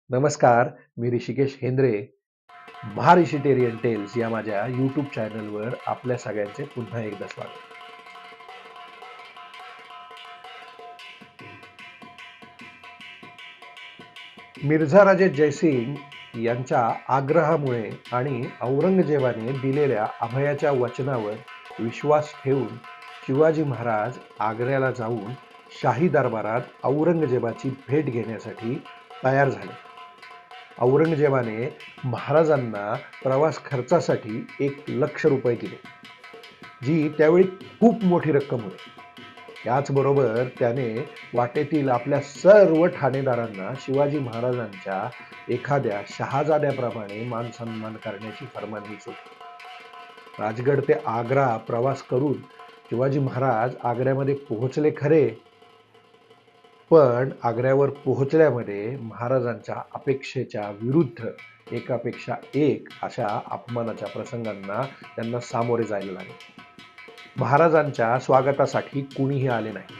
नमस्कार, मी ऋषिकेश हेंद्रे. महाऋषिटेरियन टेल्स या माझ्या यूट्यूब चॅनलवर आपल्या सगळ्यांचे पुन्हा एकदा स्वागत. मिर्झा राजे जयसिंग यांच्या आग्रहामुळे आणि औरंगजेबाने दिलेल्या अभयाच्या वचनावर विश्वास ठेवून शिवाजी महाराज आग्र्याला जाऊन शाही दरबारात औरंगजेबाची भेट घेण्यासाठी तयार झाले. औरंगजेबाने महाराजांना प्रवास खर्चासाठी 1,00,000 रुपये दिले, जी त्यावेळी खूप मोठी रक्कम होती. त्याचबरोबर त्याने वाटेतील आपल्या सर्व ठाणेदारांना शिवाजी महाराजांच्या एखाद्या शहाजाद्याप्रमाणे मानसन्मान करण्याची फरमानही सुटली. राजगड ते आग्रा प्रवास करून शिवाजी महाराज आग्र्यामध्ये पोहोचले खरे, पण आग्र्यावर पोहोचल्यामध्ये महाराजांच्या अपेक्षेच्या विरुद्ध एकापेक्षा एक अशा अपमानाच्या प्रसंगांना त्यांना सामोरे जायला लागले. महाराजांच्या स्वागतासाठी कुणीही आले नाही.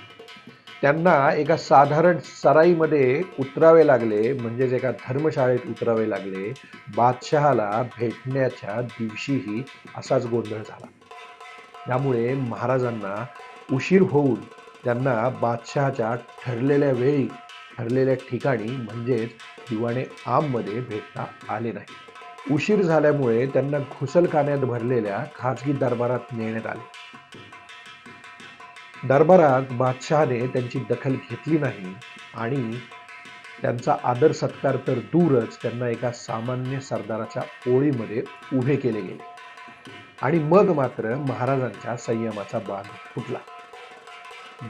त्यांना एका साधारण सराईमध्ये उतरावे लागले, म्हणजेच एका धर्मशाळेत उतरावे लागले. बादशहाला भेटण्याच्या दिवशीही असाच गोंधळ झाला. त्यामुळे महाराजांना उशीर होऊन त्यांना बादशहाच्या ठरलेल्या वेळी ठरलेल्या ठिकाणी म्हणजेच दिवाणे आममध्ये भेटता आले नाही. उशीर झाल्यामुळे त्यांना घुसलखान्यात भरलेल्या खाजगी दरबारात नेण्यात आले. दरबारात बादशहाने त्यांची दखल घेतली नाही आणि त्यांचा आदर सत्कार तर दूरच, त्यांना एका सामान्य सरदाराच्या ओळीमध्ये उभे केले गेले. आणि मग मात्र महाराजांच्या संयमाचा बांध फुटला.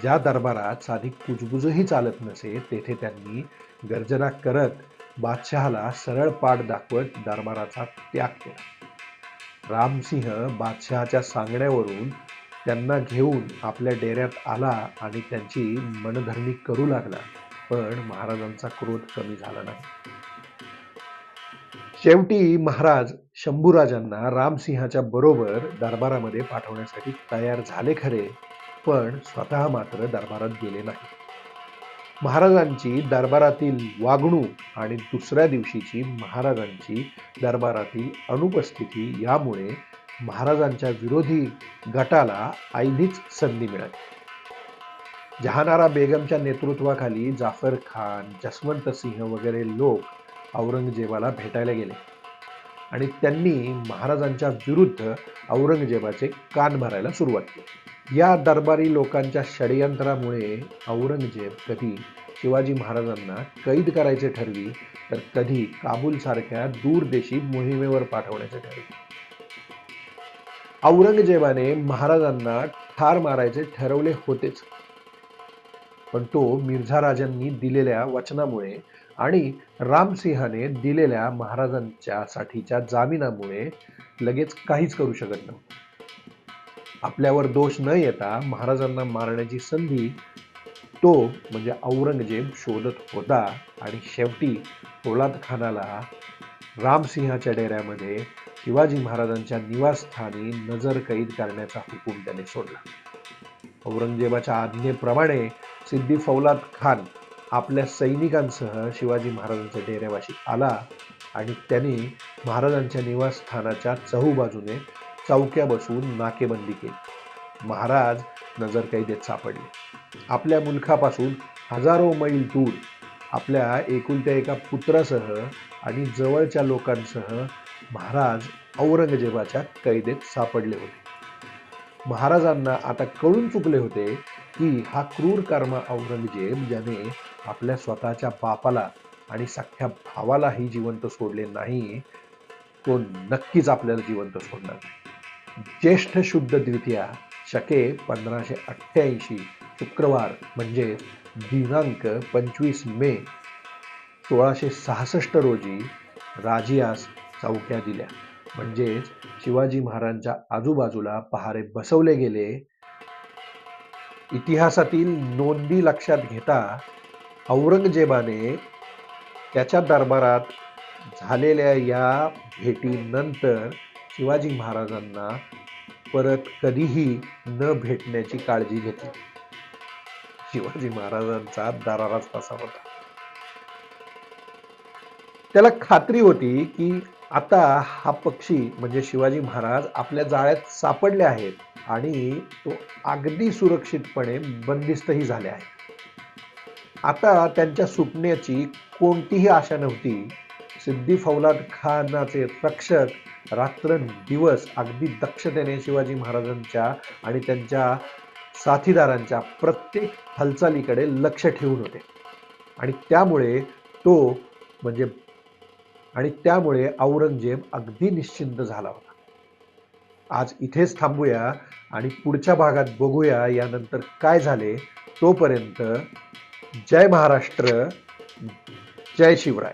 ज्या दरबारात साधी कुजबुजही चालत नसे, तेथे त्यांनी गर्जना करत बादशहाला सरळ पाठ दाखवत दरबाराचा त्याग केला. रामसिंह बादशहाच्या सांगण्यावरून त्यांना घेऊन आपल्या डेऱ्यात आला आणि त्यांची मनधरणी करू लागला, पण महाराजांचा क्रोध कमी झाला नाही. शेवटी महाराज शंभूराजांना रामसिंहाच्या बरोबर दरबारामध्ये पाठवण्यासाठी तयार झाले खरे, पण स्वतः मात्र दरबारात गेले नाही. महाराजांची दरबारातील वागणूक आणि दुसऱ्या दिवशीची महाराजांची दरबारातील अनुपस्थिती यामुळे महाराजांच्या विरोधी गटाला आयधीच संधी मिळाली. जहानारा बेगमच्या नेतृत्वाखाली जाफर खान, जसवंत सिंह वगैरे लोक औरंगजेबाला भेटायला गेले आणि त्यांनी महाराजांच्या विरुद्ध औरंगजेबाचे कान भरायला सुरुवात केली. या दरबारी लोकांच्या षडयंत्रामुळे औरंगजेब कधी शिवाजी महाराजांना कैद करायचे ठरवी, तर कधी काबूल सारख्या दूरदेशी मोहिमेवर पाठवण्याचे ठरवी. औरंगजेबाने महाराजांना ठार मारायचे ठरवले होतेच, पण तो मिर्झा राजांनी दिलेल्या वचनामुळे आणि रामसिंहाने दिलेल्या महाराजांच्या साठीच्या जामिनामुळे लगेच काहीच करू शकत नव्हता. आपल्यावर दोष न येता महाराजांना मारण्याची संधी तो म्हणजे औरंगजेब शोधत होता आणि शेवटी पोलाद खानाला रामसिंहाच्या डेऱ्यामध्ये शिवाजी महाराजांच्या निवासस्थानी नजरकैद करण्याचा हुकूम त्याने सोडला. औरंगजेबाच्या आज्ञेप्रमाणे सिद्दी फौलाद खान आपल्या सैनिकांसह शिवाजी महाराजांच्या डेऱ्यापाशी आला आणि त्यांनी महाराजांच्या निवासस्थानाच्या चहूबाजूने चौक्या बसवून नाकेबंदी केली. महाराज नजरकैदेत सापडले. आपल्या मुलखापासून हजारो मैल दूर आपल्या एकुलत्या एका पुत्रासह आणि जवळच्या लोकांसह महाराज औरंगजेबाच्या कैदेत सापडले होते. महाराजांना आता कळून चुकले होते की हा क्रूर कर्मा औरंगजेब, ज्याने आपल्या स्वतःच्या बापाला आणि सख्ख्या भावालाही जिवंत सोडले नाही, तो नक्कीच आपल्याला जिवंत सोडणार नाही. ज्येष्ठ शुद्ध द्वितीया शके 1588 शुक्रवार म्हणजे दिनांक 25 मे 1666 रोजी राजियास चौक्या दिल्या, म्हणजेच शिवाजी महाराजांच्या आजूबाजूला पहारे बसवले गेले. इतिहासातील नोंदी लक्षात घेता औरंगजेबाने त्याच्या दरबारात झालेल्या या भेटीनंतर शिवाजी महाराजांना परत कधीही न भेटण्याची काळजी घेतली. शिवाजी महाराजांचा दराराच तसा होता. त्याला खात्री होती की आता हा पक्षी म्हणजे शिवाजी महाराज आपल्या जाळ्यात सापडले आहेत आणि तो अगदी सुरक्षितपणे बंदिस्तही झाले आहे. आता त्यांच्या सुटण्याची कोणतीही आशा नव्हती. सिद्दी फौलाद खानाचे रक्षक रात्रंदिवस अगदी दक्षतेने शिवाजी महाराजांच्या आणि त्यांच्या साथीदारांच्या प्रत्येक हालचालीकडे लक्ष ठेवून होते. आणि त्यामुळे तो म्हणजे आणि त्यामुळे औरंगजेब अगदी निश्चिंत झाला होता. आज इथेच थांबूया आणि पुढच्या भागात बघूया यानंतर काय झाले. तोपर्यंत जय महाराष्ट्र, जय शिवराय.